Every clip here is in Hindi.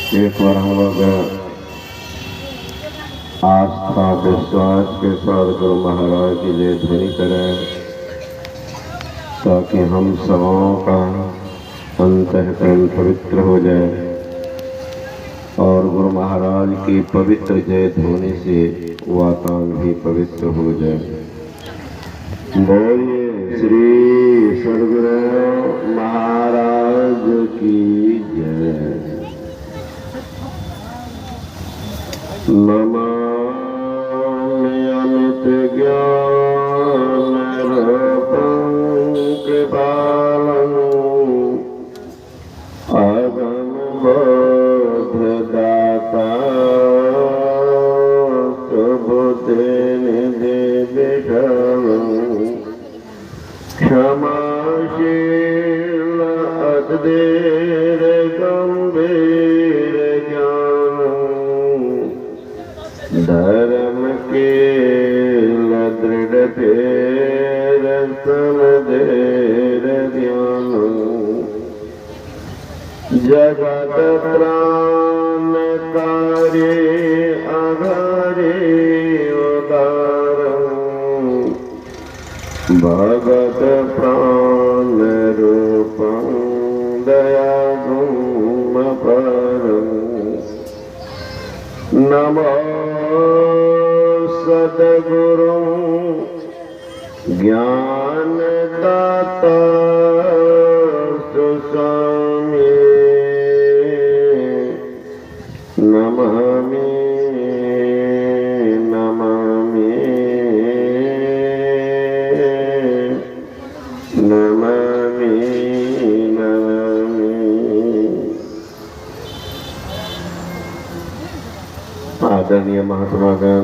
एक बार हम लोग आस्था विश्वास के साथ गुरु महाराज की जय ध्वनि करें ताकि हम सबों का अंतःकरण पवित्र हो जाए और गुरु महाराज की पवित्र जय ध्वनि से वातावरण भी पवित्र हो जाए। बोलिए श्री सद्गुरु महाराज की जय। नमामि अमित ज्ञान रूपं कृपालं अगम बोध दाता सुबुद्धि निधि विषमं क्षमाशील अतधीर गंभीर धर्म के दृढ़ फेर समधेर ध्यान जगत त्राणकारी अघरे उदार भगत प्राण रूपं दया गुम परम। नमो सद्गुरु ज्ञान दाता सुस्वामी नमामि नमामि नमामि नमामि। आदरणीय महात्मागण,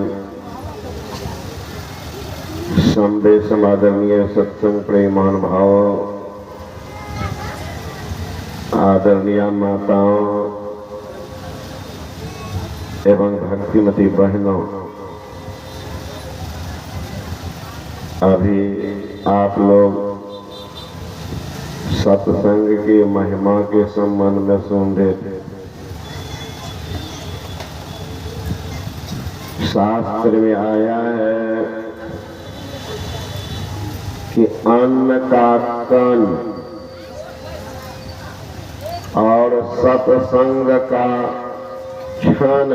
संबे समादरणीय सत्संग प्रेमान भाव, आदरणीय माताओं एवं भक्तिमती बहनों, अभी आप लोग सत्संग की महिमा के संबंध में सुन रहे थे। शास्त्र में आया है कि अन्न का कण और सत्संग का क्षण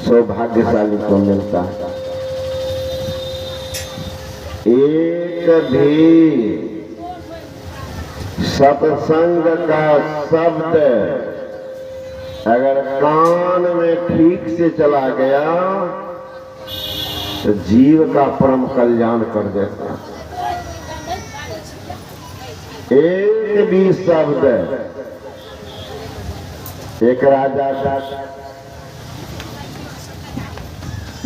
सौभाग्यशाली को मिलता है। एक भी सत्संग का शब्द अगर कान में ठीक से चला गया तो जीव का परम कल्याण कर देता है। एक भी शब्द, एक राजा था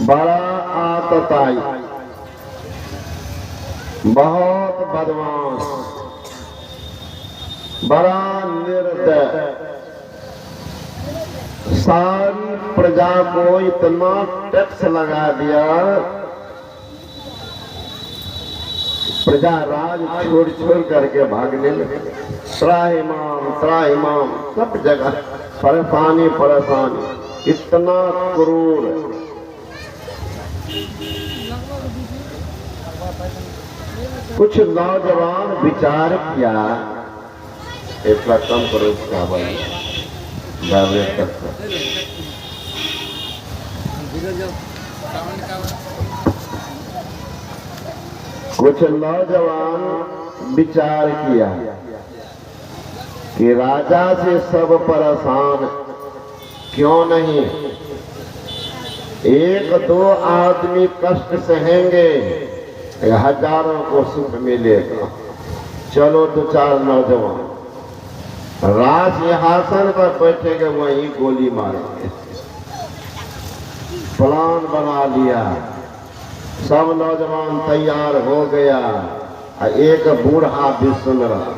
बड़ा आतताई, बहुत बदमाश, बड़ा निर्दय, सारी प्रजा को इतना टैक्स लगा दिया, प्रजा राज छोड़ छोड़ करके भागने लगे। त्राहिमाम सब जगह परेशानी परेशानी, इतना क्रूर। कुछ नौजवान विचार किया, इतना कम करो इसका भाई कुछ नौजवान विचार किया कि राजा से सब परेशान, क्यों नहीं एक दो आदमी कष्ट सहेंगे, हजारों को सुख मिलेगा। चलो दो चार नौजवान राज सिंहासन पर बैठेंगे, वहीं गोली मारेंगे। प्लान बना लिया, सब नौजवान तैयार हो गया। एक बूढ़ा भी सुन रहा।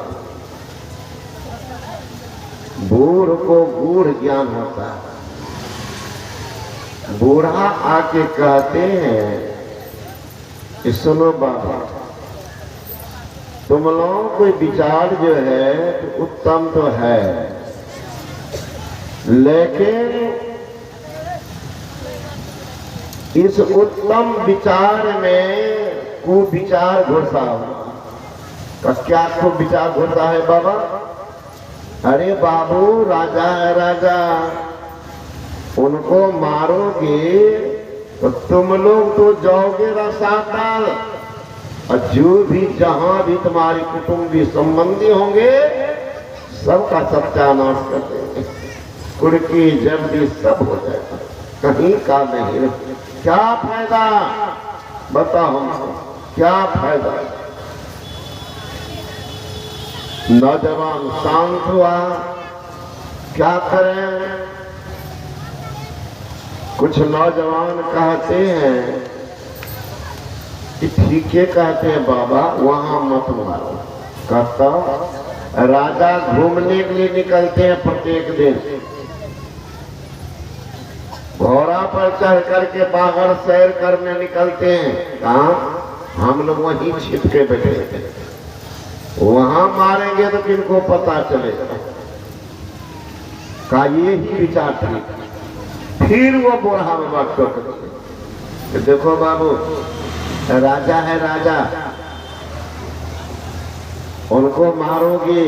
बूढ़ को गूढ़ ज्ञान होता है। बूढ़ा आके कहते हैं कि सुनो बाबा, तुम लोगों को विचार जो है तो उत्तम तो है, लेकिन इस उत्तम विचार में कुविचार घुसा। क्या कुविचार घुसा है बाबा? अरे बाबू, राजा है राजा, उनको मारोगे तो तुम लोग तो जाओगे रसातल, और जो भी जहां भी तुम्हारे कुटुंबी संबंधी होंगे सबका सत्यानाश कर देंगे। कुर्की जल्दी सब हो जाएगा, कहीं का नहीं। क्या फायदा बताओ हमको, क्या फायदा? नौजवान शांत हुआ, क्या करें? कुछ नौजवान कहते हैं कि ठीक है, कहते हैं बाबा वहां मत मारो। कहता राजा घूमने के लिए निकलते हैं प्रत्येक दिन, घोड़ा पर चढ़ करके बाहर सैर करने निकलते हैं। कहाँ? हम लोग वहीं छिप के बैठे थे, वहां मारेंगे तो किनको पता चलेगा? का ये ही विचार ठीक। फिर वो बूढ़ा बाबा टोक दिए, देखो बाबू, राजा है राजा, उनको मारोगे,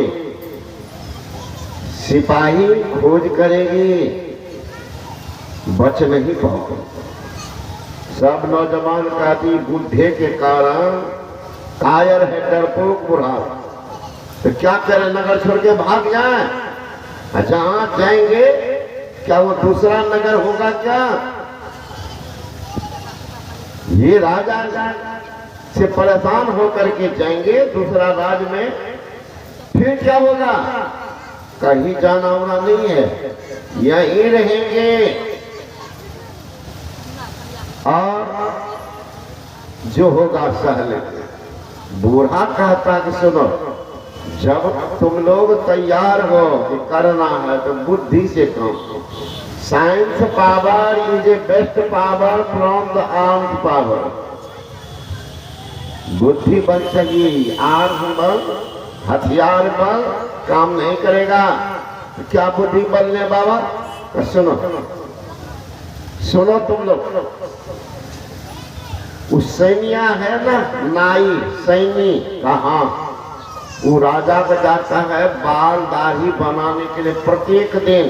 सिपाही खोज करेगी, बच नहीं पाओगे। सब नौजवान कहती बुद्धि के कारण कायर है, डरपोक बूढ़ा, तो क्या करें? नगर छोड़ के भाग जाए? जहां जाएंगे क्या वो दूसरा नगर होगा क्या? ये राजा से परेशान होकर के जाएंगे दूसरा राज्य में, फिर क्या होगा? कहीं जाना होना नहीं है, यहीं रहेंगे। और जो होगा सह लेंगे। बूढ़ा कहता कि सुनो, जब तुम लोग तैयार हो कि करना है तो बुद्धि से करो। Science power is a best power from the arms power. बुद्धि बल चाहिए, आर्म बल, हथियार बल काम नहीं करेगा। तो क्या बुद्धि बल ने बाबा? तो सुनो सुनो तुम लोग, उस सैनिया है ना, नाई सैनी, कहाँ? वो राजा को जाता है बाल दाढ़ी बनाने के लिए प्रत्येक दिन,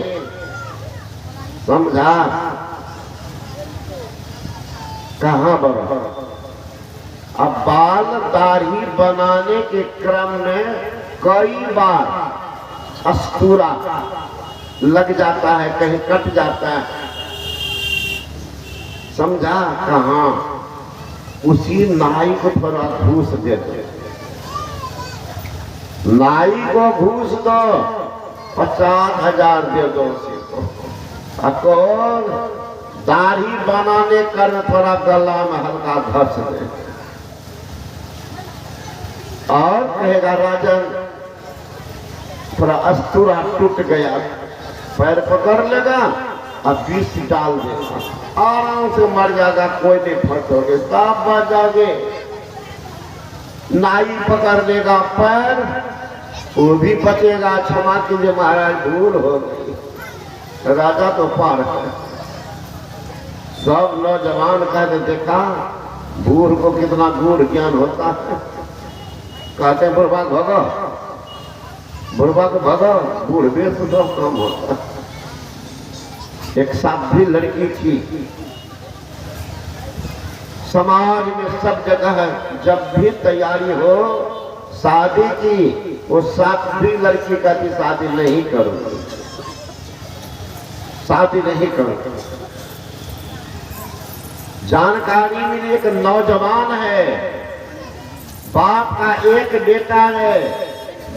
समझा? कहाँ बना? अब बाल दाढ़ी बनाने के क्रम में कई बार अस्तूरा लग जाता है, कहीं कट जाता है, समझा? कहाँ? उसी नाई को थोड़ा घूस दे दो, नाई को घूस दो, 50,000 दे दो उसी को। कौन? दाढ़ी बनाने कर थोड़ा गला में हल्का घस दे, और कहेगा राजन थोड़ा अस्तूरा टूट गया, पैर पकड़ लेगा और विष डाल देगा, आराम से मर जाएगा, कोई नहीं फटोगे, सब बच जाओगे। नाई पकड़ लेगा पैर, वो भी बचेगा, क्षमा कीजिए महाराज भूल हो गई। राजा तो पार है। सब नौजवान कहते देखा बूढ़ को कितना गूढ़ ज्ञान होता है। कहते हैं बुढ़वा भगो, बुढ़वा को भगो, बूढ़ भी तो काम होता है। एक साध्वी लड़की थी, समाज में सब जगह जब भी तैयारी हो शादी की, वो साध्वी लड़की कहती शादी नहीं करूंगी, शादी नहीं करूंगी। जानकारी मिली एक नौजवान है, बाप का एक बेटा है,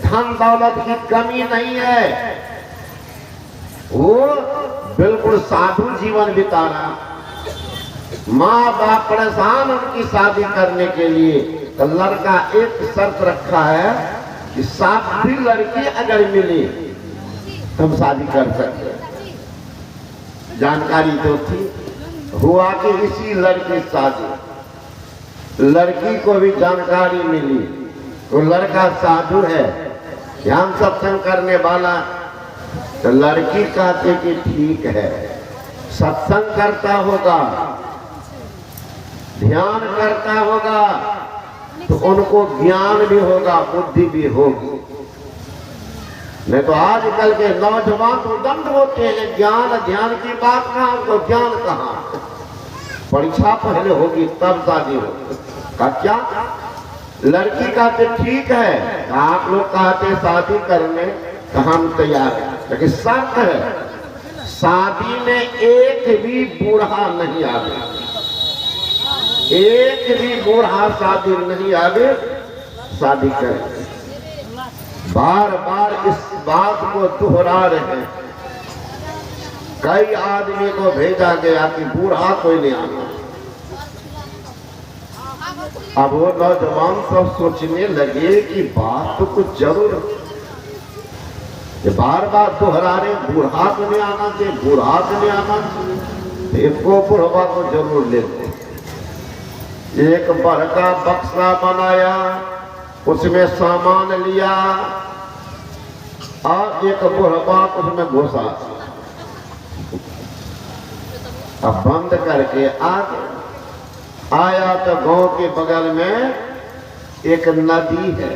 धन दौलत की कमी नहीं है, वो बिल्कुल साधु जीवन बिता रहा। माँ बाप परेशान उनकी शादी करने के लिए, तो लड़का एक शर्त रखा है कि साध्वी लड़की अगर मिली तो हम शादी कर सकते। जानकारी तो थी, हुआ कि इसी लड़की शादी, लड़की को भी जानकारी मिली, वो लड़का साधु है, ध्यान सत्संग करने वाला, तो लड़की कहते कि ठीक है, सत्संग करता होगा, ध्यान करता होगा, तो उनको ज्ञान भी होगा, बुद्धि भी होगी। नहीं तो आजकल के नौजवान तो दंड होते हैं, ज्ञान ध्यान की बात कहाँ, तो ज्ञान कहाँ, परीक्षा पहले होगी तब शादी होगी। का क्या लड़की कहते ठीक है, आप लोग कहते शादी करने तो हम तैयार हैं, लेकिन शर्त है शादी में एक भी बूढ़ा नहीं आवे, एक भी बूढ़ा शादी नहीं आवे, शादी करें। बार बार इस बात को दोहरा रहे हैं। कई आदमी को भेजा गया कि बूढ़ा कोई नहीं आना। अब वो नौजवान सब सोचने लगे कि बात तो कुछ जरूर है, बार बार दोहरा रहे, बूढ़ा को नहीं आना चाहिए, बूढ़ा को नहीं आना चाहिए, इसको बुढ़वा को जरूर लेते। एक बड़का बक्सा बनाया, उसमें सामान लिया और एक बुढ़वा उसमें घुसा, अब बंद करके आ गया। आया तो गांव के बगल में एक नदी है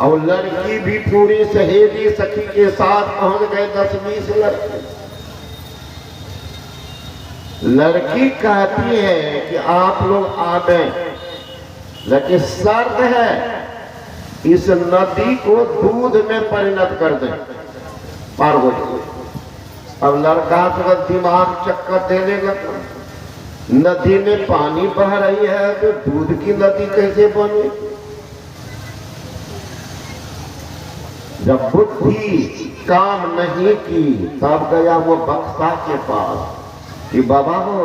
और लड़की भी पूरी सहेली सखी के साथ पहुंच गए, 10-20 लड़के। लड़की कहती है कि आप लोग आ गए, लेकिन शर्त है इस नदी को दूध में परिणत कर दें, पार हो जाए। अब लड़का तो दिमाग चक्कर देने लगा, नदी में पानी बह रही है तो दूध की नदी कैसे बने। जब बुद्धि काम नहीं की तब गया वो बक्सा के पास कि बाबा हो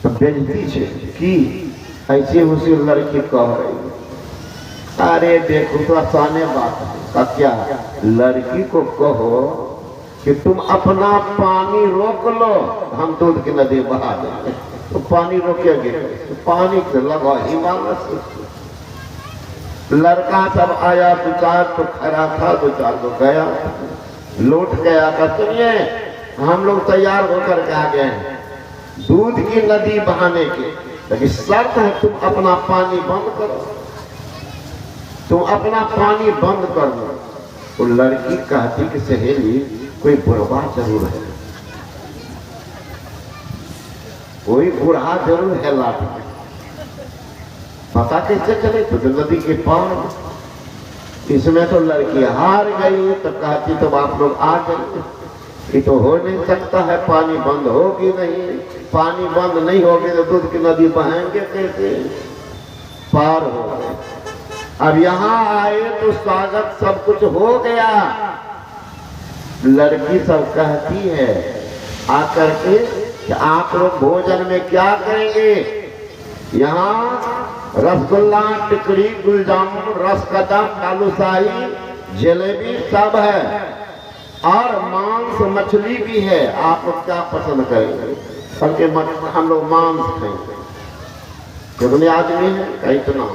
तो बेइज्जती छे कि ऐसे उसी लड़की कह रही। अरे देखो तो आसाने बात है, क्या लड़की को कहो कि तुम अपना पानी रोक लो, हम दूध की नदी बहा देंगे, तो पानी रोकेंगे, तो पानी लगा हिमालय से। लड़का सब आया, 2-4 तो खड़ा था, 2-4 तो गया, लौट गया का सुनिए हम लोग तैयार होकर के आ गए हैं दूध की नदी बहाने के, लेकिन शर्त है तुम अपना पानी बंद करो, तुम अपना पानी बंद कर दो। तो लड़की कहती कि सहेली कोई बुढ़वा जरूर है, कोई बूढ़ा जरूर है लाट में, पता कैसे चले। तो नदी के पार इसमें तो लड़की हार गई, तो कहती तो आप लोग आ जाइए, ये तो हो नहीं सकता है, पानी बंद होगी नहीं, पानी बंद नहीं होगी तो दूध की नदी बहेंगे कैसे, पार हो गए। अब यहाँ आए तो स्वागत सब कुछ हो गया। लड़की सब कहती है आकर के कि आप लोग भोजन में क्या करेंगे। यहाँ रसगुल्ला, टिकड़ी, गुलजामुन, रसकदम, बालूशाही, जलेबी सब है और मांस मछली भी है, आप लोग क्या पसंद करेंगे। सबके हम लोग मांस खाएंगे, कितने आदमी है इतना,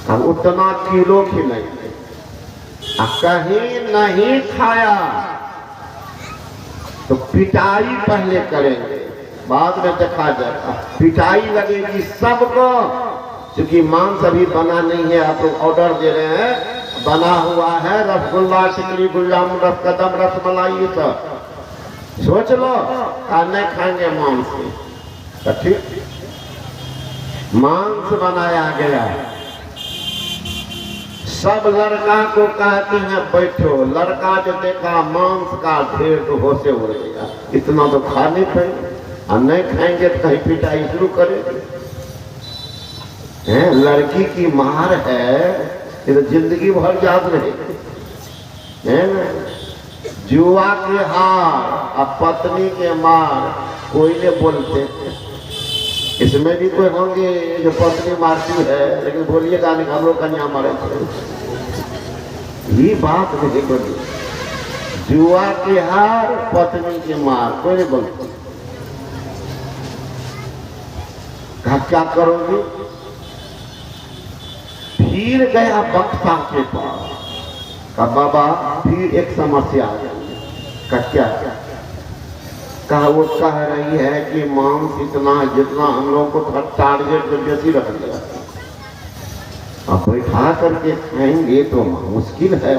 हम उतना किलो खिलाएंगे। कहीं नहीं खाया तो पिटाई पहले करेंगे, बाद में देखा जाएगा। पिटाई लगेगी सबको, क्योंकि मांस अभी बना नहीं है, आप लोग ऑर्डर दे रहे हैं, बना हुआ है रसगुल्ला, टिकड़ी, गुलजामुन, रसकदम, रसमलाई, ये सब सोच लो। नहीं खाएंगे मांस, तो ठीक मांस बनाया गया। सब लड़का को कहते हैं बैठो, लड़का जो देखा मांस का ढेर तो होशे उड़ गया, इतना तो खाने पे, और नहीं खाएंगे तो कहीं पिटाई शुरू करेंगे। लड़की की मार है, ये तो जिंदगी भर याद रहे ना। जुआ के हार और पत्नी के मार कोई ने बोलते, इसमें भी कोई होंगे जो पत्नी मारती है, लेकिन बोलिए गाने हम लोग कन्या मारे थे, ये बात नहीं बोली। जुआ के हार, पत्नी के मार कोई नहीं बोलते। क्या करोगे। फिर गया बक्सा के पास, कहा बाबा फिर एक समस्या आ गई। कहा क्या? कहा वो कह रही है कि मांस इतना जितना हम लोग को टारगेट तो जैसी रख दिया, अब बैठा करके खाएंगे तो मुश्किल है,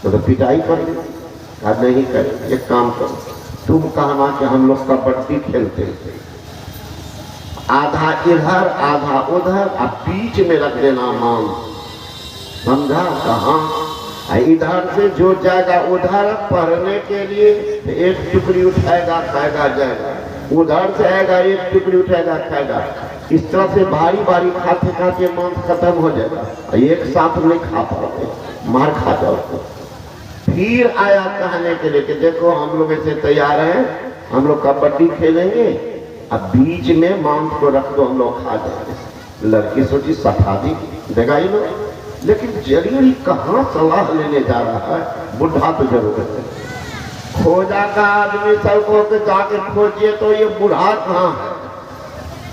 तो पिटाई कर दे। कहा नहीं करें, एक काम करो, तुम कहना कि हम लोग कबड्डी खेलते थे, आधा इधर आधा उधर, अब बीच में रख देना मांस, समझा? कहाँ इधर से जो जाएगा उधर पढ़ने के लिए एक टुकड़ी उठाएगा खाएगा जाएगा, उधर से आएगा एक टुकड़ी उठाएगा खाएगा, इस तरह से बारी बारी खाते खाते मांस खत्म हो जाएगा, एक साथ नहीं खा पाओगे, मार खा जाओगे। फिर आया कहने के लिए कि देखो हम लोग ऐसे तैयार हैं, हम लोग कबड्डी खेलेंगे, अब बीच में मांस को रख दो, हम लोग खा जाएंगे। लड़की सोची सठा दी देगा ही लोग, लेकिन जरिए कहाँ सलाह लेने जा रहा है, बुढ़ा तो जरूरत है। खोजा का आदमी सबको के जाके खोजिए तो ये बुढ़ा कहाँ है?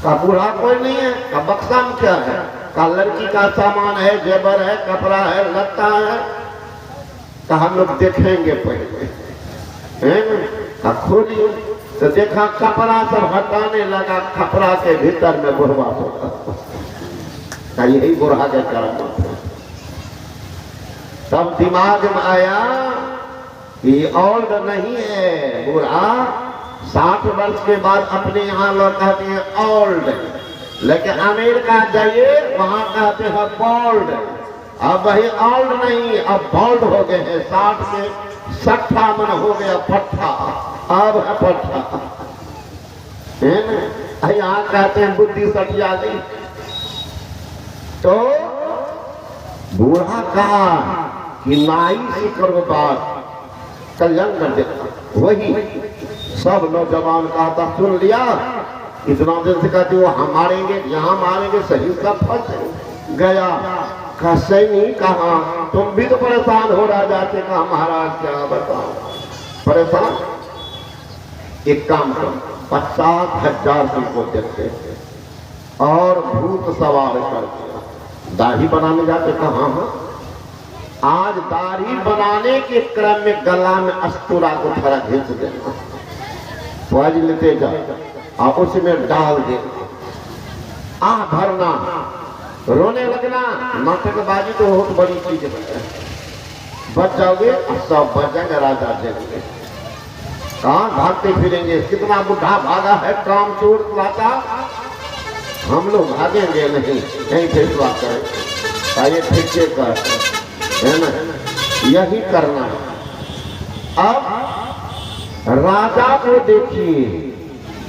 का बुढ़ा कोई नहीं है। का बक्सा में क्या है? का लड़की का सामान है, जेबर है, कपड़ा है, लत्ता है, का हम लोग देखेंगे पहले, है ना? का खोलिए तो देखा कपड़ा सब हटाने लगा, कपड़ा के भीतर में बुढ़वा होगा, का यही बुढ़ा के करामत है। तब दिमाग में आया कि ओल्ड नहीं है बूढ़ा, 60 वर्ष के बाद अपने यहाँ लोग कहते हैं ओल्ड, लेकिन अमेरिका जाइए वहां कहते हैं बोल्ड। अब वही ओल्ड नहीं, अब बोल्ड हो गए हैं, 60 से 56 हो गया पट्टा, अब है पट्टा, है ना? यहाँ कहते हैं बुद्धि सटिया गई। तो बूढ़ा कहा कि नाई से करो बात, कल्याण कर देता। वही सब नौजवान कहा था, सुन लिया, इतना दिन से कहते वो हम मारेंगे, यहाँ मारेंगे, सही सब फंस गया। कैसे नहीं कहा, तुम भी तो परेशान हो रहा जाते, कहा महाराज क्या बताओ परेशान। एक काम करो, 50,000 तुमको देते और भूत सवार करते, दाढ़ी बनाने जाते, कहा हाँ, आज दाढ़ी बनाने के क्रम में गला में अस्तूरा को थोड़ा घिस देना, पॉज लेते जाओ और उसमें डाल देना, आह भरना, रोने लगना, नाटकबाजी तो बहुत बड़ी चीज है, बच जाओगे सब बच जाएंगे, राजा जाएंगे। कहाँ भागते फिरेंगे, कितना बुढ़ा भागा है काम चोर लाता, हम लोग भागेंगे नहीं, कहीं फैसला करें, ये ठेके कर, है ना? यही करना है। अब राजा को देखिए,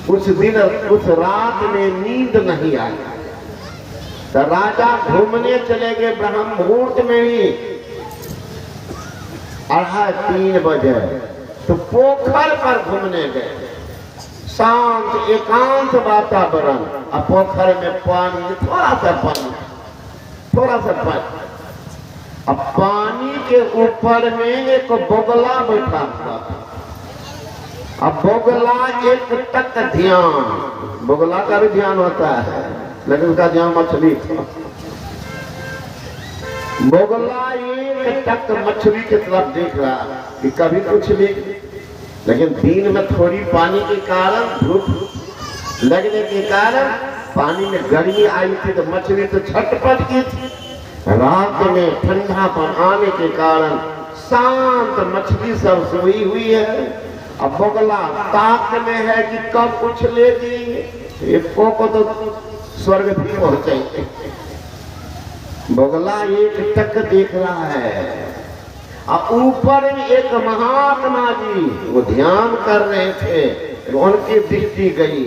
उस दिन उस रात में नींद नहीं आई, तो राजा घूमने चले गए ब्रह्म मुहूर्त में ही, 2:30 बजे, तो पोखर पर घूमने गए, शांत एकांत वातावरण, और पोखर में पानी, थोड़ा सा पानी, अब पानी के ऊपर में एक बोगला बैठा था, अब बोगला एक टक ध्यान, बोगला का भी ध्यान होता है, लेकिन उसका ध्यान मछली था। बोगला एक टक मछली की तरफ देख रहा कि कभी कुछ भी, लेकिन दिन में थोड़ी पानी के कारण, धूप लगने के कारण पानी में गर्मी आई थी, तो मछली तो छटपट की थी। रात में ठंडापन आने के कारण शांत मछली सब सोई हुई है। अब बोगला ताक में है कि कब उछलेगी, इसको को तो स्वर्ग भी पहुंचेंगे। बोगला एक टक देख रहा है, और ऊपर एक महात्मा जी वो ध्यान कर रहे थे, उनकी दृष्टि गई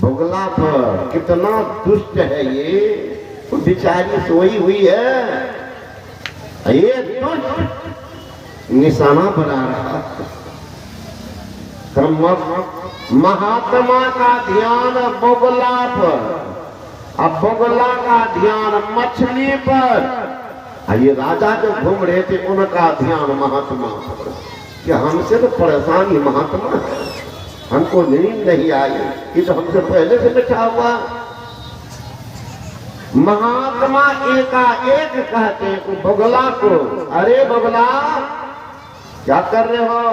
बोगला पर, कितना दुष्ट है ये, बिचारी सोई हुई है, ये दुष्ट निशाना बना रहा। महात्मा का ध्यान बोगला पर, अब बोगला का ध्यान मछली पर, ये राजा जो घूम रहे थे उनका ध्यान महात्मा पर। कि हमसे तो परेशान ही महात्मा है, हमको नींद नहीं आई, ये तो हमसे पहले से बैठा हुआ। महात्मा एकाएक कहते को बगला को, अरे बगला क्या कर रहे हो?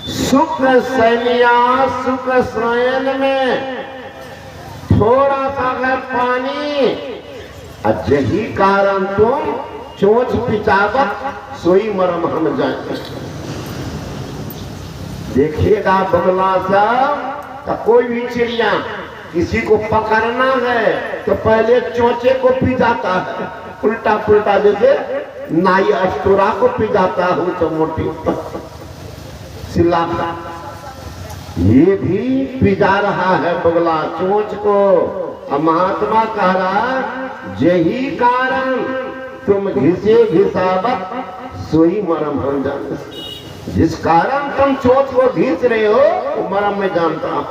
सुख सैनिया सुख शयन में थोड़ा सा है पानी, यही कारण तुम चोंच पिचावत सोई मरम हम जाए। देखिएगा बगला साहब, कोई भी चिड़िया किसी को पकड़ना है तो पहले चोंचे को पिजाता है, उल्टा पुल्टा, जैसे नाई अस्तुरा को पिजाता है तो मोटी सिलाता, ये भी पिजा रहा है बगला चोंच को। महात्मा कह रहा यही कारण तुम घिसे घिसावत सोई मरम हम जाने। जिस कारण तुम चोंच को घिस रहे हो वो मरम में जानता हूं।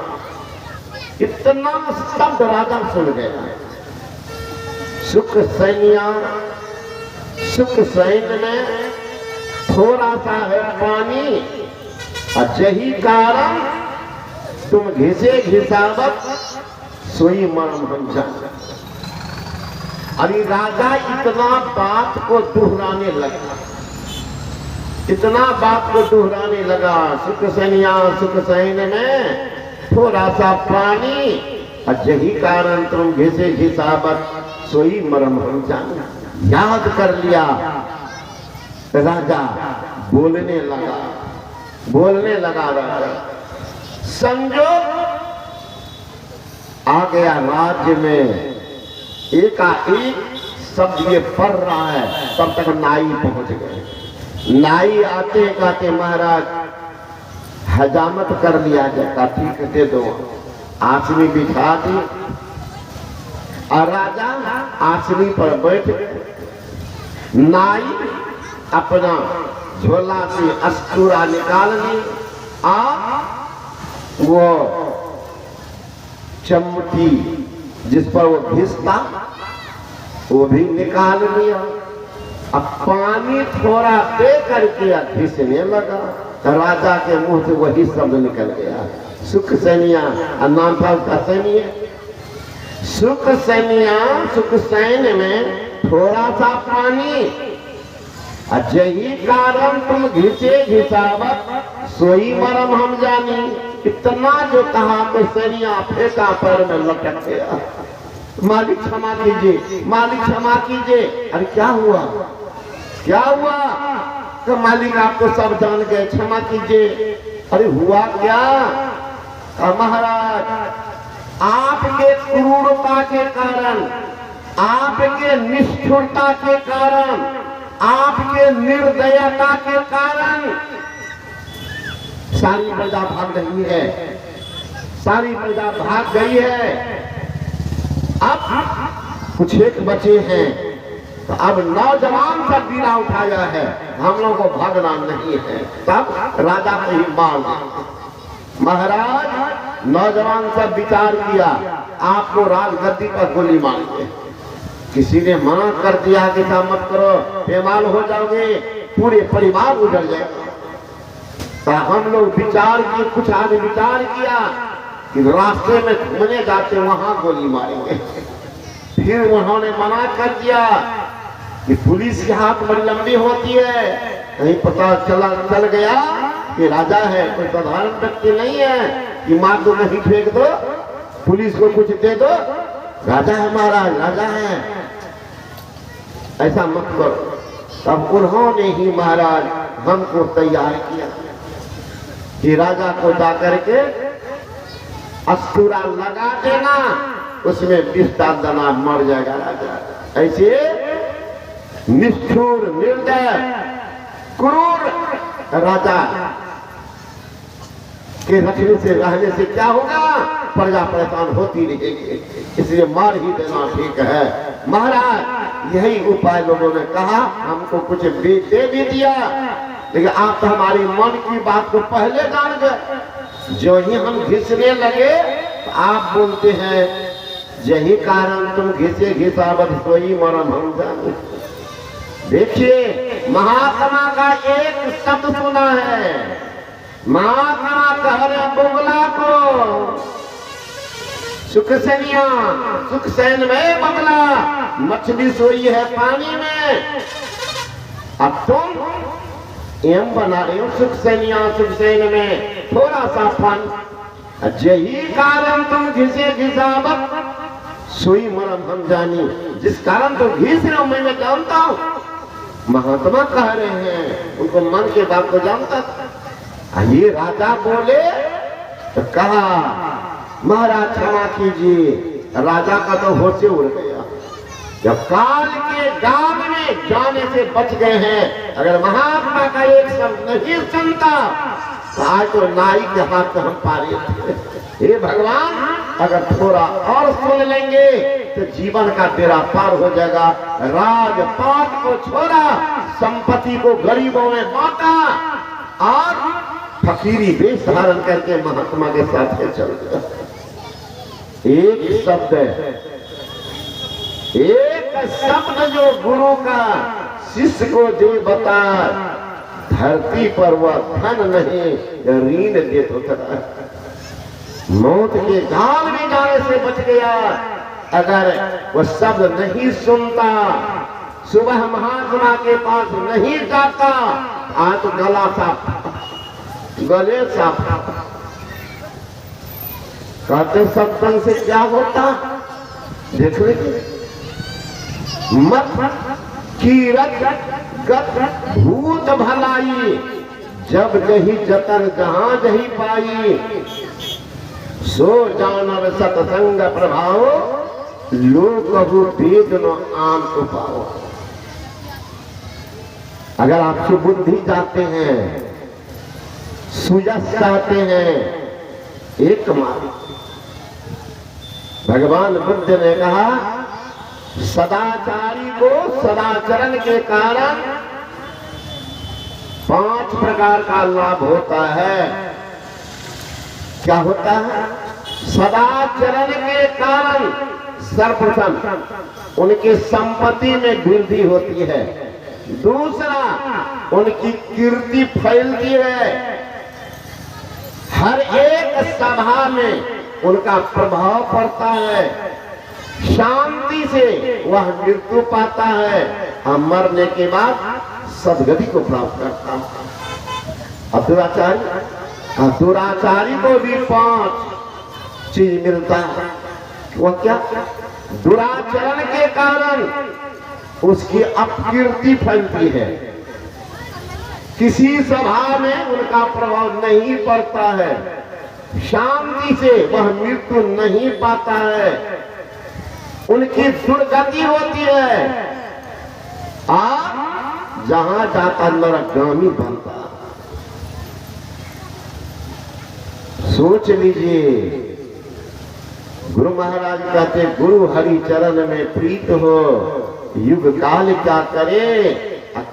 इतना शब्द राजा सुन गया। सुख सैनिया सुख सैन में थोड़ा सा है पानी, और यही कारण तुम घिसे घिसावत सोई मरम हम जाने। अरे राजा इतना बात को दोहराने लगा, इतना बात को दोहराने लगा। सुख सैनिया सुख सैन में थोड़ा सा पानी, और यही कारण तुम घिसे घिसावत सोई मरम हम जाने। याद कर लिया राजा, बोलने लगा राजा। संजोग आ गया राज्य में, एकाएक शब्द ये पढ़ रहा है, तब तक नाई पहुंच गए। नाई आते कहते महाराज हजामत कर लिया जाता, ठीक दे दो। आसनी बिछा दी और राजा आसनी पर बैठ गए। नाई अपना झोला से अस्तूरा निकाल ली, वो चमटी जिस पर वो घिसता वो भी निकाल लिया। अब पानी थोड़ा दे करके घिसने लगा, तो राजा के मुंह से वही शब्द निकल गया, सुख सैनिया। नाम था उसका सैनिया। सुख सैनिया सुख सैन में थोड़ा सा पानी, यही कारण तुम घिसे घिसावत सोई मरम हम जानी। इतना जो कहा तो सैनिया फेंका पैर में लटक गया। मालिक क्षमा कीजिए, मालिक क्षमा कीजिए। अरे क्या हुआ, क्या हुआ? तो मालिक आपको सब जान गए, क्षमा कीजिए। अरे हुआ क्या? महाराज आपके क्रूरता के कारण, आपके निष्ठुरता के कारण, आपके निर्दयता के कारण सारी प्रजा भाग रही है, सारी प्रजा भाग गई है। अब कुछ एक बचे हैं, तो अब नौजवान सा बीड़ा उठाया है, हम लोगों को भागना नहीं है। तब राजा को ही मार दिया। महाराज नौजवान सा विचार किया, आपको राजगद्दी पर गोली मारेंगे। किसी ने मना कर दिया कि ऐसा मत करो, बेमाल हो जाओगे, पूरे परिवार उजड़ जाएगा। तो हम लोग विचार किए, कुछ आदमी विचार किया कि रास्ते में घूमने जाते वहां गोली मारेंगे। फिर उन्होंने मना कर दिया कि पुलिस के हाथ बड़ी लंबी होती है, कहीं पता चल गया कि राजा है, कोई साधारण व्यक्ति नहीं है कि मार दो नहीं फेंक दो, पुलिस को कुछ दे दो, राजा है महाराज, राजा है, ऐसा मत करो। तब उन्होंने ही महाराज हमको तैयार किया कि राजा को जाकर के अस्तूरा लगा देना, उसमें विष डाल देना, मर जाएगा राजा। ऐसे निष्ठुर निर्दय क्रूर राजा के रखने से रहने से क्या होगा? प्रजा परेशान होती रहेगी, इसलिए मार ही देना ठीक है। महाराज यही उपाय लोगों ने कहा, हमको कुछ दे भी दिया, लेकिन आप तो हमारी मन की बात को पहले जान गए। जो ही हम घिसने लगे तो आप बोलते हैं यही कारण तुम घिसे घिसावत सोई मरम हम जाने। देखिए महात्मा का एक शब्द सुना है, महात्मा कह रहे बगुला को सुखसैनिया सुखसैन में बदला, मछली सोई है पानी में। अब तुम एम बना रहे हो सुखसैनिया सुखसैन में थोड़ा सा फन। यही कारण तुम घिसे घिसावत सोई मरम हम जानी, जिस कारण तुम घिस रहे हो मैं जानता हूं। महात्मा कह रहे हैं, उनको मन के बात को जानता था। ये राजा बोले तो कहा महाराज क्षमा कीजिए, राजा का तो होश उड़ गया। जब काल के दाग में जाने से बच गए हैं, अगर महात्मा का एक शब्द नहीं सुनता तो आज तो नाई के हाथ हम पारे थे। हे भगवान, अगर थोड़ा और सुन लेंगे तो जीवन का बेड़ा पार हो जाएगा। राजपाट को छोड़ा, संपत्ति को गरीबों में बांटा और फकीरी वेश धारण करके महात्मा के साथ चल गया। एक शब्द जो गुरु का शिष्य को दे बता, धरती पर वह धन नहीं ऋण देत होता है। मौत के घाल में जाने से बच गया, अगर वह शब्द नहीं सुनता, सुबह महात्मा के पास नहीं जाता, आज तो गला साफ, गले साफ। कहते सत्संग से क्या होता देख लीजिए, मत कीरत गत भूत भलाई, जब जही जतन जहां जही पाई, सो जानव सत्संग प्रभाव, लोग कहू वेद न आम को पाओ। अगर आप सुबुद्धि चाहते हैं, सुजस चाहते हैं, एक मार्ग भगवान बुद्ध ने कहा, सदाचारी को सदाचरण के कारण 5 प्रकार का लाभ होता है। क्या होता है? सदाचरण के कारण सर्वप्रथम उनकी संपत्ति में वृद्धि होती है, दूसरा उनकी कीर्ति फैलती है, हर एक सभा में उनका प्रभाव पड़ता है, शांति से वह मृत्यु पाता है और मरने के बाद सदगति को प्राप्त करता है। अब दुराचारी को भी 5 चीज मिलता है। वह क्या? दुराचरण के कारण उसकी अपकीर्ति फैलती है, किसी सभा में उनका प्रभाव नहीं पड़ता है, शांति से वह मृत्यु नहीं पाता है, उनकी दुर्गति होती है और जहां जाता नरकगामी बनता। सोच लीजिए, गुरु महाराज कहते गुरु हरि चरण में प्रीत हो, युग काल क्या करे,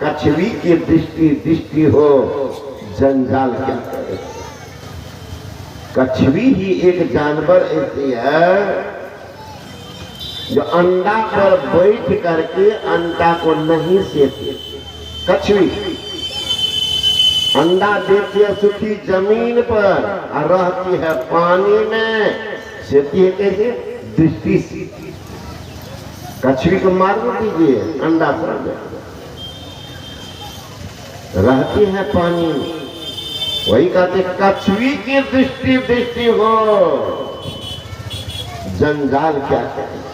कछवी की दृष्टि हो, जंजाल क्या करे। कछवी ही एक जानवर ऐसी है जो अंडा पर बैठ करके अंडा को नहीं सेती। कछवी अंडा देती है सूखी जमीन पर और रहती है पानी में, सेती है कैसे? दृष्टि से। कछवी को मार दीजिए, अंडा पर रहती है पानी में। वही कहते कछवी की दृष्टि हो, जंजाल क्या करे।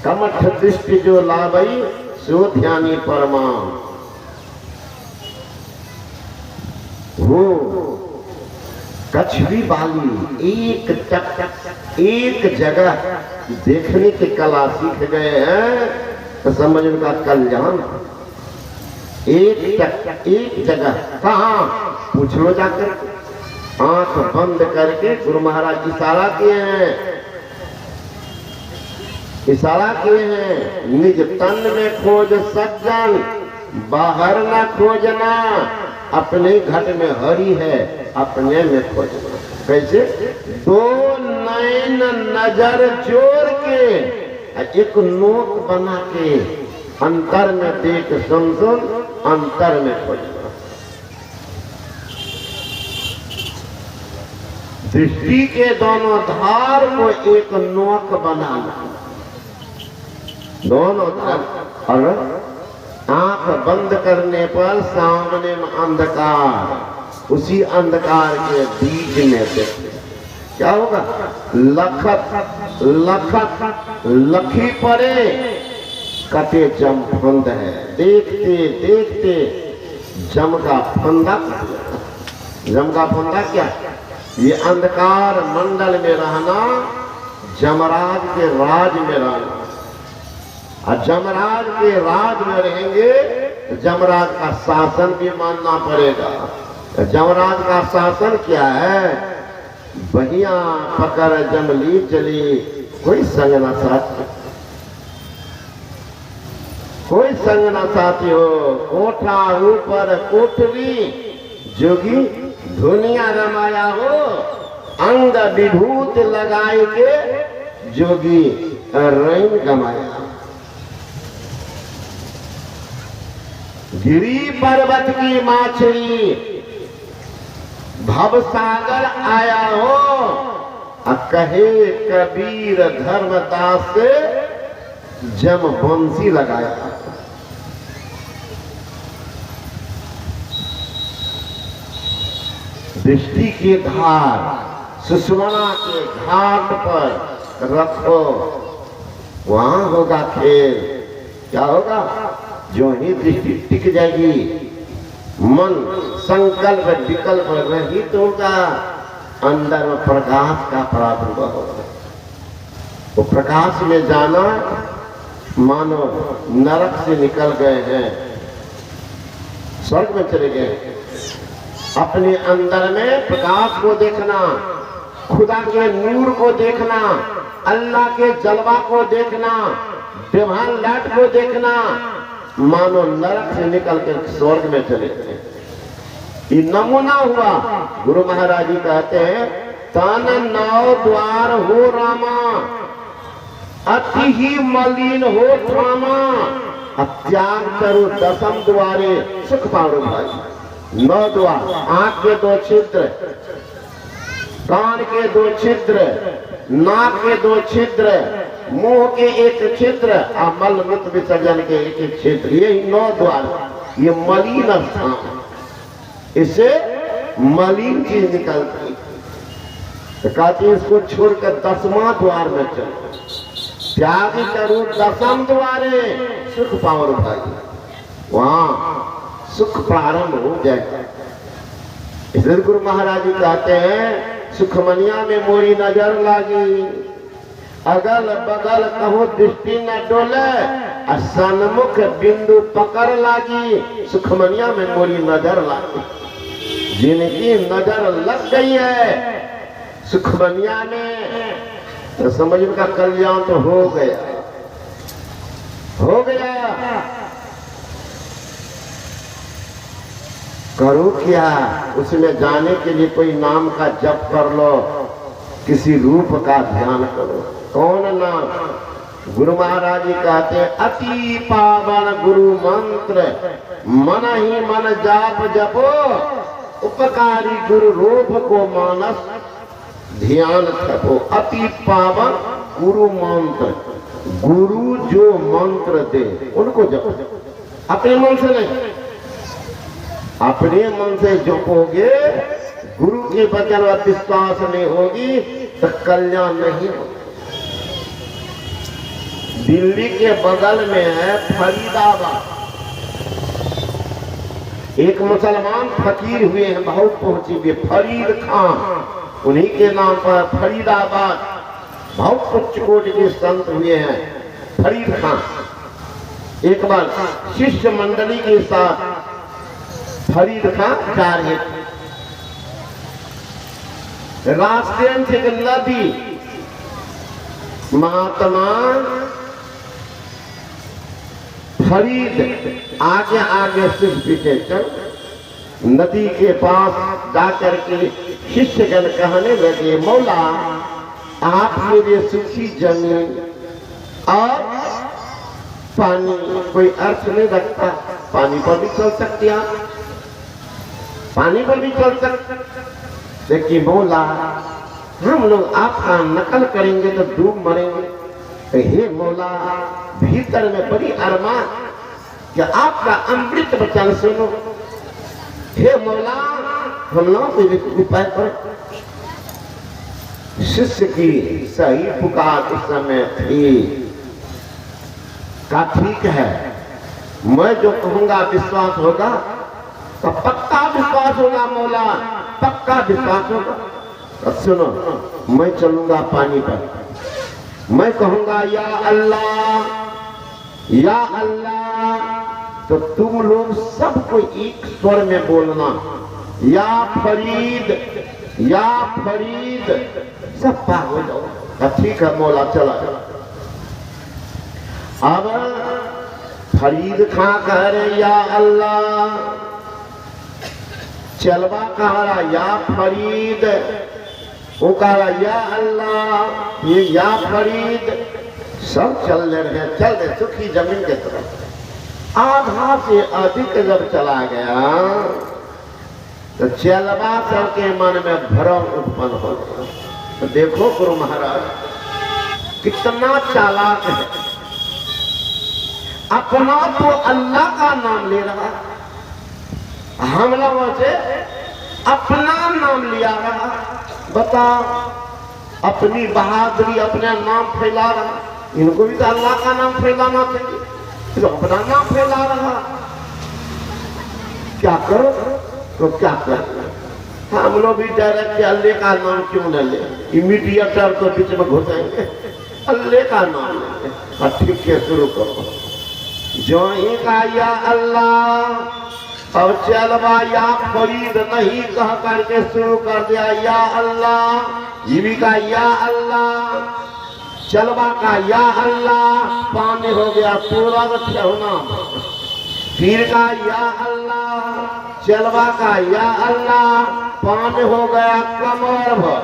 कमठ दृष्टि जो लाभई, सो ध्यानी परमा। वो कछवी वाली एक जगह देखने की कला सीख गए हैं तो समझ उनका कल्याण। एक जगह कहाँ? पूछ लो जाकर। आंख बंद करके गुरु महाराज इशारा किए हैं, निज तन में खोज सज्जन, बाहर ना खोजना, अपने घट में हरि है, अपने में खोजना। कैसे? 2 नैन नजर जोड़ के एक नोक बना के अंतर में देख सुन, अंतर में खोजना। दृष्टि के दोनों धार को एक नोक बनाना, दोनों धार। और आंख बंद करने पर सामने में अंधकार, उसी अंधकार के बीच में देखते क्या होगा? लखत लखत लखी पड़े कटे जम फंद है। देखते देखते जम का फंदा, जम का फंदा क्या? ये अंधकार मंडल में रहना, जमराज के राज में रहना। और जमराज के राज में रहेंगे तो जमराज का शासन भी मानना पड़ेगा। जमराज का शासन क्या है? बहिया पकड़ जमली चली, कोई संग न साथी, कोई संग न साथी हो। कोठा ऊपर कोठरी, जोगी दुनिया रमाया हो। अंग विभूत लगाए के जोगी रैन गमाया। गिरी पर्वत की माछली भवसागर आया हो। कहे कबीर धर्मदास से जम बंसी लगाया। दृष्टि की धार सुषमना के घाट पर रखो, वहां होगा खेल। क्या होगा? जो ही दृष्टि टिक जाएगी, मन संकल्प विकल्प रहित होगा, अंदर में प्रकाश का प्रादुर्भाव होगा। वो प्रकाश में जाना मानो नरक से निकल गए हैं, स्वर्ग में चले गए। अपने अंदर में प्रकाश को देखना, खुदा के नूर को देखना, अल्लाह के जलवा को देखना, डिवाइन लाइट को देखना, मानो नरक से निकल कर स्वर्ग में चले गए। ये नमूना हुआ। गुरु महाराज जी कहते हैं, तन नौ द्वार हो रामा, अति ही मलिन हो ठामा, त्याग करो दसम द्वारे सुख पाओ भाई। 9 द्वार, आंख के 2 छिद्र, कान के 2 छिद्र, नाक के 2 छिद्र, मुंह के 1 छिद्र, और मल मूत्र विसर्जन के 1 छिद्र, ये 9 द्वार। ये मलिन स्थान, इससे मलिन चीज निकलती। तो कहती इसको छोड़कर 10वां द्वार में चलो, त्याग करो दसम द्वारे सुख पाओ भाई। वहां सुख प्रारंभ हो जाएगा। इसलिए गुरु महाराज जी कहते हैं, सुखमनिया में मोरी नजर लागी, अगल बगल कहो दृष्टि न डोले, सन्मुख बिंदु पकड़ लागी, सुखमनिया में मोरी नजर लागी। जिनकी नजर लग गई है सुखमनिया में, तो समझ का कल्याण तो हो गया, हो गया। करो क्या? उसमें जाने के लिए कोई नाम का जप कर लो, किसी रूप का ध्यान करो। कौन नाम? गुरु महाराज जी कहते हैं, अति पावन गुरु मंत्र, मन ही मन जाप जपो, उपकारी गुरु रूप को मानस ध्यान थको। अति पावन गुरु मंत्र, गुरु जो मंत्र दे उनको जपो, अपने मन से नहीं। अपने मन से जपोगे, गुरु के वचन पर विश्वास नहीं होगी तो कल्याण नहीं होगा। दिल्ली के बगल में है फरीदाबाद, एक मुसलमान फकीर हुए हैं, बहुत पहुंची हुए, फरीद खान, उन्हीं के नाम पर फरीदाबाद, बहुत उच्च कोटि के संत हुए हैं फरीद खान। एक बार शिष्य मंडली के साथ फरीद खान जा रहे थे, रास्ते से एक नदी, महात्मा फरीद आगे आगे सिर पीछे चल, नदी के पास जाकर के शिष्यगण कहने लगे, मौला आपके लिए सूखी जमीन और पानी कोई अर्थ नहीं रखता, पानी पर भी चल सकते आप, पानी पर भी चल सकते। लेकिन बोला हम लोग आपका नकल करेंगे तो डूब मरेंगे। तो हे मौला, भीतर में बड़ी अरमान कि आपका अमृत वचन सुनो। हे मौला, हम लोग उपाय पर। शिष्य की सही पुकार उस समय थी। का ठीक है, मैं जो कहूंगा विश्वास होगा, तो पक्का विश्वास होगा मौला, पक्का विश्वास होगा। तो सुनो, मैं चलूंगा पानी पर, मैं कहूंगा या अल्लाह या अल्लाह, तो तुम लोग सबको एक स्वर में बोलना, या फरीद या फरीद। सब पार हो जाओ। ठीक है मौला, चला। अब फरीद खां कह रहे या अल्लाह, चलवा कह रहा या फरीद, वो कह रहा या अल्लाह, ये या फरीद। सब चल रहे, चल रहे सुखी जमीन के तरफ। आधा से अधिक जब चला गया तो चलवा सबके मन में भ्रम उत्पन्न हो गया। तो देखो गुरु महाराज कितना चालाक है, अपना तो अल्लाह का नाम ले रहा, हम लोगों से अपना नाम लिया रहा। बता, अपनी बहादुरी, अपना नाम फैला रहा। इनको भी तो अल्लाह का नाम फैलाना चाहिए, तो अपना नाम फैला रहा। क्या करो तो क्या करो, हम लोग भी डायरेक्ट अल्लाह का नाम क्यों न ले, इमीडिएटर को बीच में घुसेंगे, अल्लाह का नाम ले। ठीक है, शुरू करो। जो ही का या अल्लाह, अब चलवा या फरीद नहीं कह करके शुरू कर दिया या अल्लाह। ये का या अल्लाह, चलवा का या अल्लाह, पानी हो गया पूरा ठेहुना। फिर का या अल्लाह, चलवा का या अल्लाह, पानी हो गया कमर भर।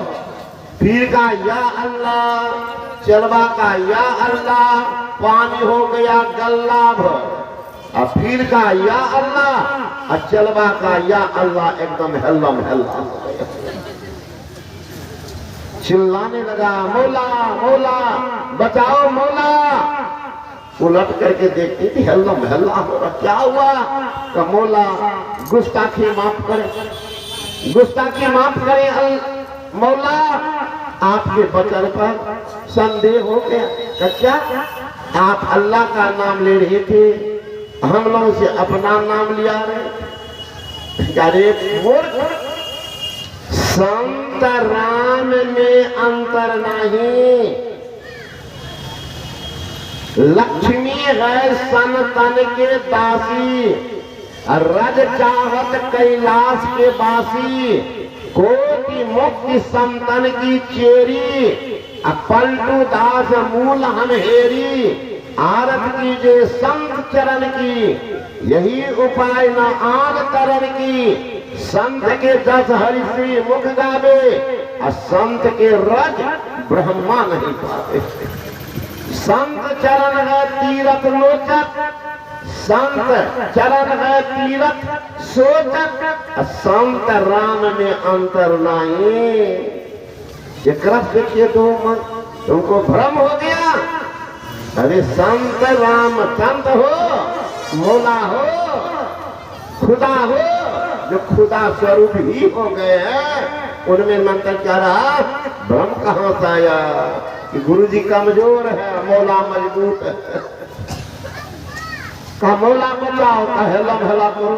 फिर का या अल्लाह, चलवा का या अल्लाह, पानी हो गया गल्ला भर। और फिर का या अल्लाह, और चलवा का या अल्लाह एकदम हल्लम हल्ला। चिल्लाने लगा मौला मौला बचाओ मौला। उलट करके देखती थी, हल्लम हल्ला हो रहा, क्या हुआ? तो मौला गुस्ताखी माफ करे, गुस्ताखी माफ करे मौला, आपके बचन पर संदेह हो गया। क्या आप अल्लाह का नाम ले रहे थे, हम लोगों से अपना नाम लिया रहे। अरे मूर्ख, संत राम में अंतर नहीं, लक्ष्मी है सन तन के दासी, रज चाहत कैलाश के बासी, कोटि मुक्ति संतन की चेरी, पलटू दास मूल हम हेरी। आरत कीजिए संत चरण की, यही उपाय न आन तरन की। संत के 10 हरिश्री मुख गावे, और संत के रज ब्रह्मा नहीं पावे। संत चरण है तीरथ लोचक, संत चरण है तीरथ सोचक, संत राम में अंतर नहीं। एक देखिए तो तुमको भ्रम हो गया। अरे संत राम संत हो, मौला हो, खुदा हो, जो खुदा स्वरूप ही हो गए हैं, उनमें मंत्र क्या रहा? भ्रम कहाँ से आया कि गुरु जी कमजोर है, मौला मजबूत है। कहा मौला बचाओ, हेलम हेला करो,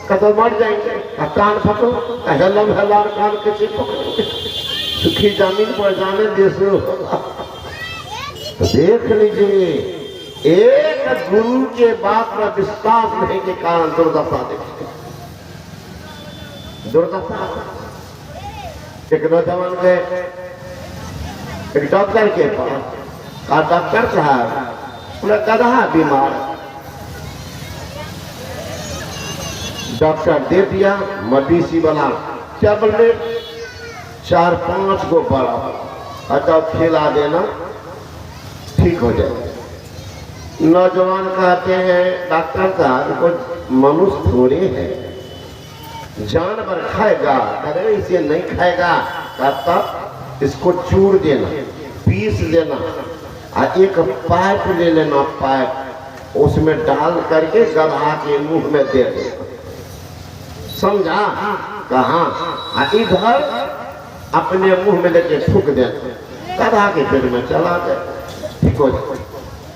कतो मर जाएंगे। कान फटो, हेलम हेला कान किसी पकड़ोगे, सुखी जमीन पर जाने देशो। तो देख लीजिए, एक गुरु के बात पर विश्वास नहीं के कारण दुर्दशा देखिए, दुर्दशा। एक नौजवान गए एक डॉक्टर के पास, और डॉक्टर साहब उन्हें गधा बीमार, डॉक्टर दे दिया मदीसी वाला टैबलेट 4-5 को बड़ा, अच्छा खिला देना ठीक हो जाए। नौजवान कहते हैं डॉक्टर साहब को मनुष्य थोड़े है, जानवर खाएगा, अरे इसे नहीं खाएगा। तब इसको चूर देना, पीस देना, और एक पाइप ले लेना, पाइप उसमें डाल करके गधा के मुंह में दे देना। समझा? कहाँ? इधर अपने मुंह में लेके फूक देना, गधा के पेट में चला गया। ठीक हो जाए।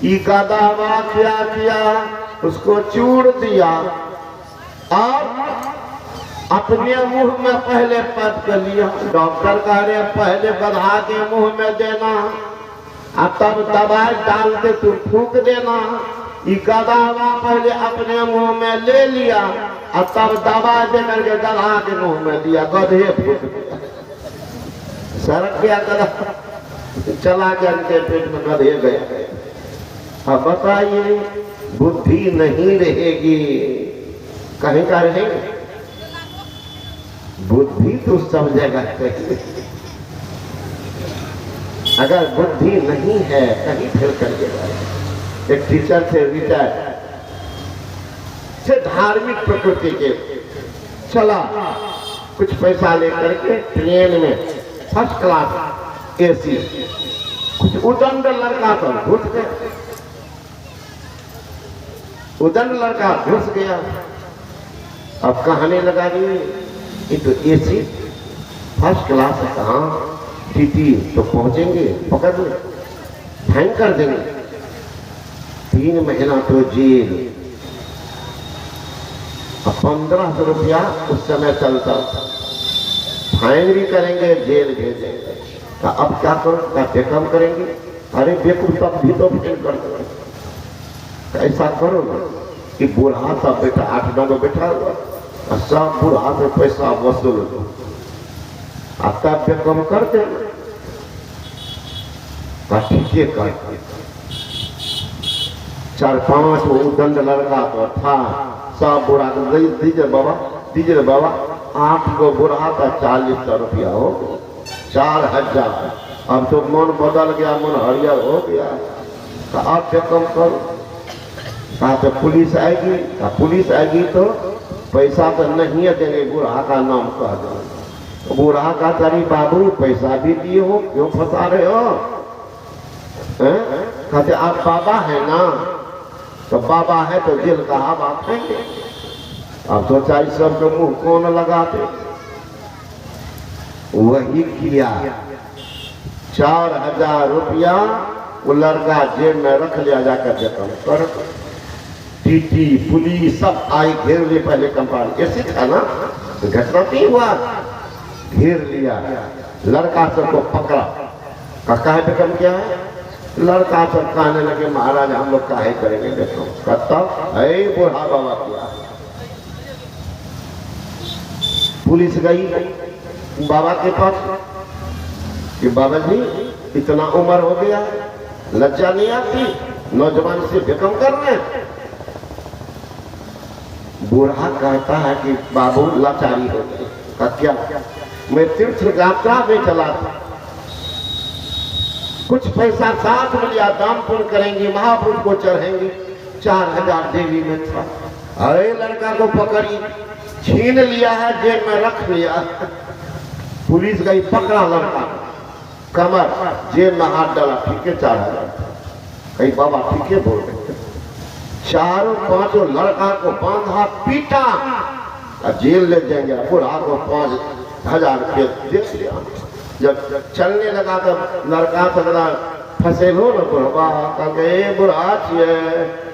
ये गधा क्या किया? उसको चूर दिया और अपने मुंह में पहले पद कर लिया। डॉक्टर कह रहे पहले गधा के मुंह में देना और तब दवाई डाल के तुम फूक देना। ये गधा पहले अपने मुंह में ले लिया और तब दवाई दे करके गधा के मुंह में दिया, गधे फूक दिया। सड़क गया गधा, चला गया उनके पेट में, गधे गए। अब बताइए, बुद्धि नहीं रहेगी, कहीं का रहेगी? बुद्धि तो सब जगह चाहिए। अगर बुद्धि नहीं है कहीं फिर करिएगा। एक टीचर थे रिटायर, से धार्मिक प्रकृति के, चला कुछ पैसा लेकर के ट्रेन में फर्स्ट क्लास एसी, कुछ उदंड लड़का तो घुस गया, उदंड लड़का घुस गया। अब कहानी लगा दी, ये तो एसी फर्स्ट क्लास है, कहाँ टीटी तो पहुंचेंगे, पकड़ ले, फाइन कर देंगे, 3 महीना तो जेल। अब 1500 रुपया उस समय चलता था, फाइन भी करेंगे, जेल भेजेंगे। तो अब क्या करो? क्या कम करेंगे? अरे बेवकूफ, तब भी तो फाइन कर दो। ऐसा करो ना कि बूढ़ा सब बैठा, 8-9 बैठा हुआ, सब बूढ़ा से पैसा वसूल दो, तब पे कम कर दे। ठीक है, कर 4-5 उदंड लड़का तो था, सब बूढ़ा को दीजिए बाबा, दीजिए बाबा। 8 को बूढ़ा था, 40 रुपया हो, 4000। अब तो मन बदल गया, मन हरियर हो गया। तो आप पे कम करो। कहा तो पुलिस आएगी, पुलिस आएगी तो पैसा तो नहीं है देंगे, बूढ़ा का नाम कह दो। बूढ़ा का तारी बाबू पैसा भी दिए हो, क्यों फंसा रहे हो? कहते आप बाबा है ना, तो बाबा है तो जेल का हवा खाएंगे। अब तो 40 के मुंह कौन लगाते? वही किया। 4000 रुपया वो लड़का जेब में रख लिया, जाकर जखम कर। टीटी पुलिस सब आई, घेर लिए पहले कंपाउंड, ऐसे था ना, तो घटना नहीं हुआ, घेर लिया, लड़का सबको पकड़ा। काहे पे कम किया है? लड़का सब कहने लगे महाराज हम लोग काहे करेंगे, देखो तब है बूढ़ा बाबा किया। पुलिस गई बाबा के पास कि बाबा जी इतना उम्र हो गया, लज्जा नहीं आती, नौजवान से बेकम कर रहे हैं। बूढ़ा कहता है कि बाबू लाचारी हो गई। का क्या? मैं तीर्थ यात्रा में चला था, कुछ पैसा साथ में लिया, दान पुण्य करेंगे, महापुरुष को चढ़ेंगे, 4000 देवी में था। अरे लड़का को पकड़ी, छीन लिया है, जेब में रख लिया। पुलिस गई, पकड़ा लड़का, कमर जेब में हाथ डाला, ठीक है 4000। कहीं बाबा ठीक है बोल रहे, 4-5 लड़का को बांधा, पीटा, जेल ले जाएंगे। बूढ़ा को 5000 रुपये दे दिया। जब चलने लगा तो लड़का तगड़ा फंसे हो ना, बूढ़ा छे,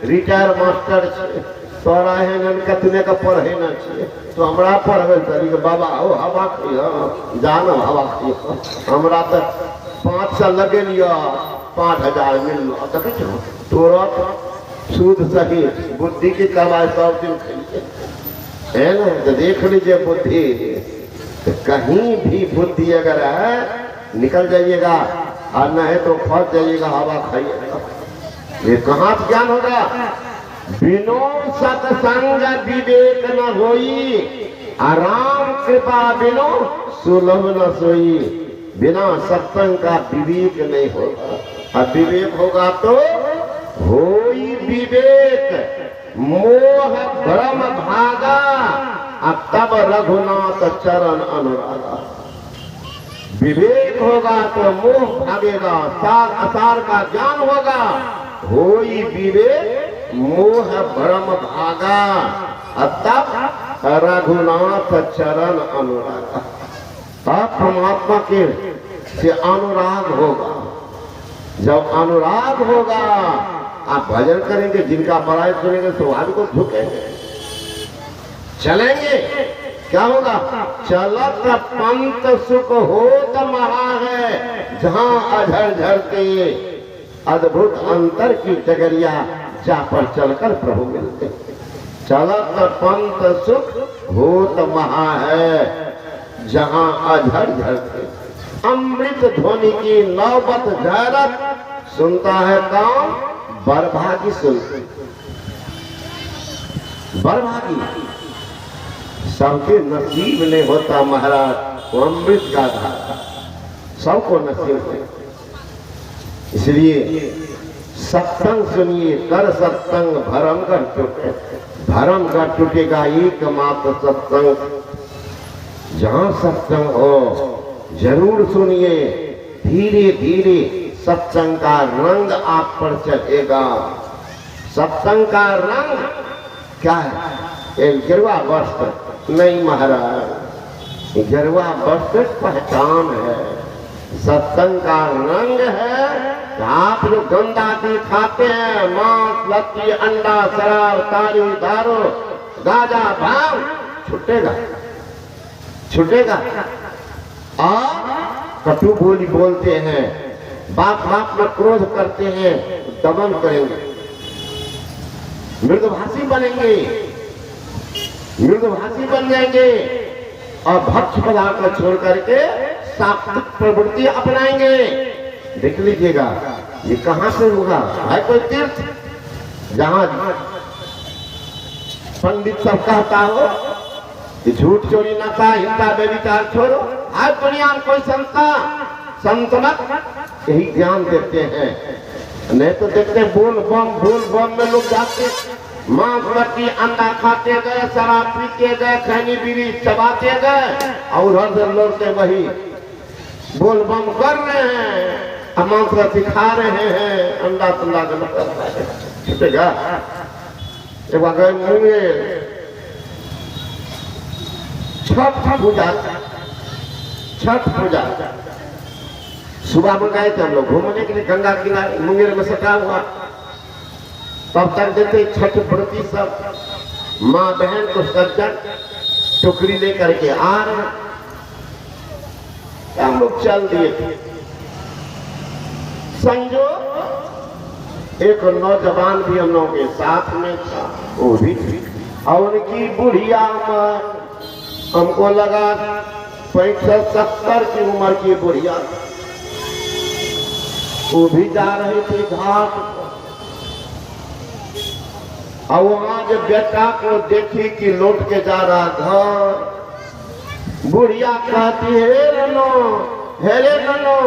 रिटायर मास्टर छे, तोरा है कतने का पढ़े न छे, तो हमरा पढ़े तरी बाबा हो हवा खिया, जान हवा खिया, हमरा तो 5 साल लगे लिया, 5000 मिल तोरा सूद सही बुद्धि की कमाई 100 दिन है ना। तो देख लीजिए बुद्धि, तो कहीं भी बुद्धि अगर है निकल जाइएगा, और नहीं तो फंस जाइएगा, हवा खाइएगा। ये कहाँ ज्ञान होगा? बिनो सत्संग विवेक न होई, आराम कृपा बिनो सुलभ न सोई। बिना सत्संग का विवेक नहीं होगा, और विवेक होगा तो होई विवेक, मोह भ्रम भागा, अब तब रघुनाथ चरण अनुरागा। विवेक होगा तो मोह भागेगा, सार असार का ज्ञान होगा, होई विवेक मोह भ्रम भागा, तब रघुनाथ चरण अनुराग। तब परमात्मा के से अनुराग होगा। जब अनुराग होगा आप भजन करेंगे, जिनका बड़ाई सुनेंगे स्वाभाविक को झुकेंगे, चलेंगे। क्या होगा? चलत पंत सुख होत महा है, जहां अधर झरते अद्भुत अंतर की डगरिया, जा पर चलकर प्रभु मिलते। चलत पंत सुख होत महा है, जहां अधर झरते। अमृत ध्वनि की नौबत जहरत, सुनता है कौन? बरभागी सुनते। बरभागी सबके नसीब नहीं होता महाराज वो अमृत का धारा, सबको नसीब है। इसलिए सत्संग सुनिए, कर सत्संग भरम कर टूटे, भरम का टूटेगा एकमात्र सत्संग। जहां सत्संग हो जरूर सुनिए, धीरे धीरे सत्संग का रंग आप पर चढ़ेगा। सत्संग का रंग क्या है? एक गिरवा वस्त्र नहीं महाराज, गिरवा वस्त्र पहचान है। सत्संग का रंग है। आप जो गंदा चीज खाते हैं, मांस, लत्ती, अंडा, शराब, तारी, दारू, गाजा, भांग, छूटेगा, छूटेगा। और कटु बोली बोलते हैं, बाप बाप में क्रोध करते हैं, दमन करेंगे, मृदुभाषी बनेंगे, मृदुभाषी बन जाएंगे और भक्ष पदार्थ को छोड़ करके सात्विक प्रवृत्ति अपनाएंगे। देख लीजिएगा ये कहां से होगा? है कोई तीर्थ जहां पंडित सब कहता हो कि झूठ चोरी नशा हिंसा व्यभिचार छोड़ो, आज दुनिया में कोई संस्था संतमत यही ज्ञान देते हैं। नहीं तो देखते बोल बम में लोग जाते, मांस मछली अंडा खाते गए, शराब पीते गए, खैनी बीड़ी चबाते गए और उधर से लौटते वही बोल बम कर रहे हैं, मांस मछली खा रहे हैं, अंडा तंडा छूटेगा। गए मुंगेर छठ पूजा, छठ पूजा सुबह में गए थे हम लोग घूमने के लिए गंगा किनारे, मुंगेर में सटा हुआ। तब तक देते छठ व्रती सब माँ बहन को सज्जन टुकड़ी लेकर के आ रहे, हम लोग चल दिए थे। संजो एक नौजवान भी हम लोगों के साथ में था, वो भी और उनकी बुढ़िया उम्र हमको लगा 65-70 की उम्र की बुढ़िया, वो भी जा रही थी घाट। और वहां जब बेटा को देखी कि लौट के जा रहा घर, बुढ़िया कहती हे रनो, हे रे रनो,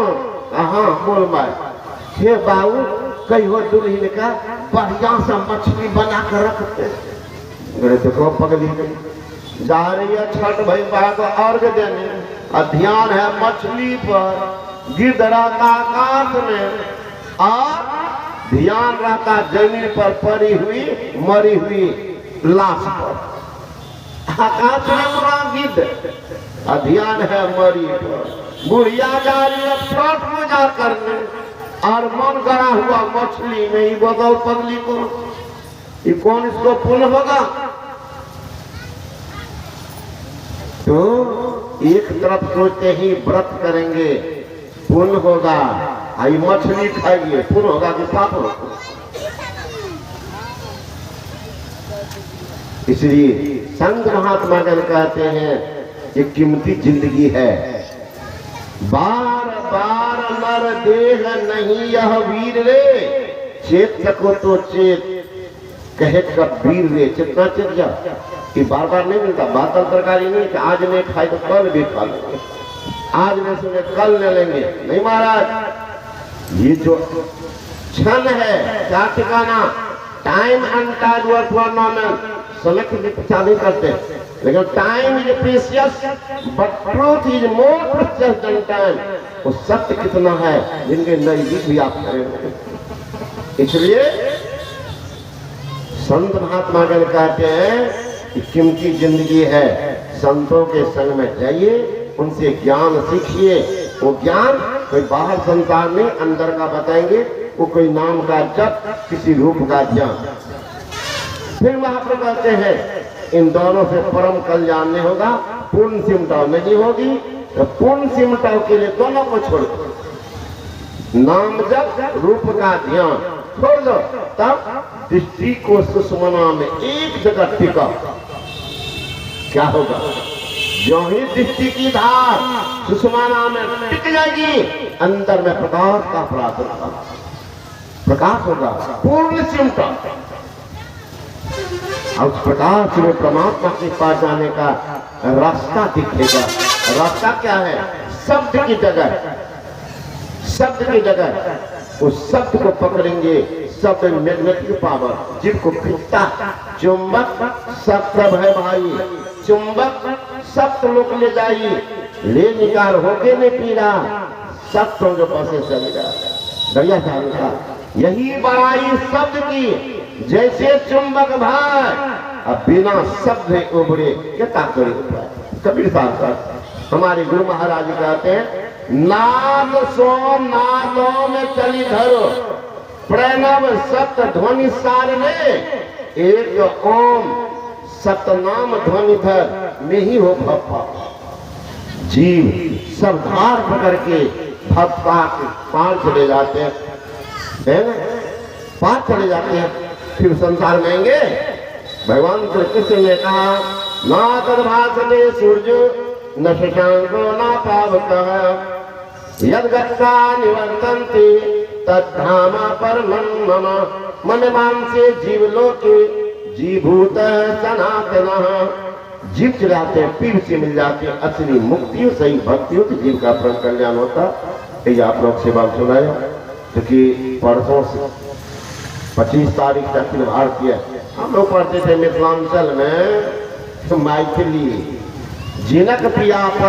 हाँ बोल माए, हे बाबू कहो दुल्हन का बढ़िया सा मछली बना कर रखते। देखो पगली जा रही है छठ भाई बा को अर्घ देने, और ध्यान है मछली पर, गिद्ध रहता आकाश में और ध्यान रहता जमीन पर पड़ी हुई मरी हुई लाश पर। आकाश में पूरा गिद्ध और ध्यान है मरी पर। बुढ़िया जा रही है छठ पूजा करने और मन करा हुआ मछली में ही बदल पगली को, ये कौन इसको पुण्य होगा? तो एक तरफ सोचते ही व्रत करेंगे पुण्य होगा, आई मछली खाएंगे पुण्य होगा कि पाप होगा? इसलिए संत महात्मा जन कहते हैं ये कीमती जिंदगी है, बार बार नर देह नहीं यह वीर रे, चेत सको तो चेत कहे कबीर रे। चेतना चेत जा कि बार बार नहीं मिलता, बातल तरकारी नहीं कि आज नहीं खाए तो कल भी खा लेंगे, आज नहीं सुने कल ले लेंगे, नहीं महाराज। ये जो क्षण है क्या ठिकाना, time and tide work for normal, समय की पीछा नहीं करते। लेकिन time is precious but truth is more precious than time. वो सत्य कितना है जिनके नजदीक भी आप करेंगे। इसलिए संत महात्मा गण कहते हैं कि कीमती जिंदगी है, संतों के संग में जाइए, उनसे ज्ञान सीखिए। वो ज्ञान कोई बाहर संसार में अंदर का बताएंगे, वो कोई नाम का जप, किसी रूप का ज्ञान। फिर महाप्रभु कहते हैं इन दोनों से परम कल्याण नहीं होगा, पूर्ण सिमटाव नहीं होगी। तो पूर्ण सिमटाव के लिए दोनों को छोड़ दो, नाम जप, रूप का ध्यान छोड़ दो, तब दृष्टि को सुषमना में एक जगह टिका। क्या होगा? जो ही दृष्टि की धार सुषमना में टिक जाएगी, अंदर में प्रकाश का प्रकाश होगा, पूर्ण सिमटा। और उस प्रकाश में परमात्मा के पास जाने का रास्ता दिखेगा। रास्ता क्या है? शब्द की जगह, शब्द की जगह उस शब्द को पकड़ेंगे। शब्द मैग्नेटिक पावर, जिसको खींचता चुंबक शब्द है भाई, चुंबक शब्द लोग ले जाइए, ले निकाल होके नहीं पी रहा, शब्द जो पासे चलेगा बढ़िया था। यही बड़ाई शब्द की, जैसे चुंबक भाई अब बिना शब्द उभरे क्या ताकत। कबीर साहब हमारे गुरु महाराज कहते हैं, नाद सो नादों में चली धरो, प्रणव सप्त ध्वनि सार ने, एक ओम सतनाम ध्वनि धर में ही हो भप्पा। जीव सब धार पकड़ के भप्पा पार चले जाते हैं, पार चले जाते हैं। फिर संसार में आएंगे। भगवान श्री कृष्ण ने कहा, ना तद्भासते सूर्य न शशांको न पावकः, यद गत्वा निवर्तन्ते तद्धाम परमं मम। मन मानसे जीवलोके जीभूत सनातनः। जीव चलाते हैं, पीर से मिल जाते हैं असली मुक्ति, सही भक्ति हो तो जीव का परम कल्याण होता। ये आप लोग से बात सुनाया। क्योंकि परसों से 25 तारीख तक अखिल भारतीय हम लोग पढ़ते थे मिथिलांचल में, तो मैथिली जिनक पिया पर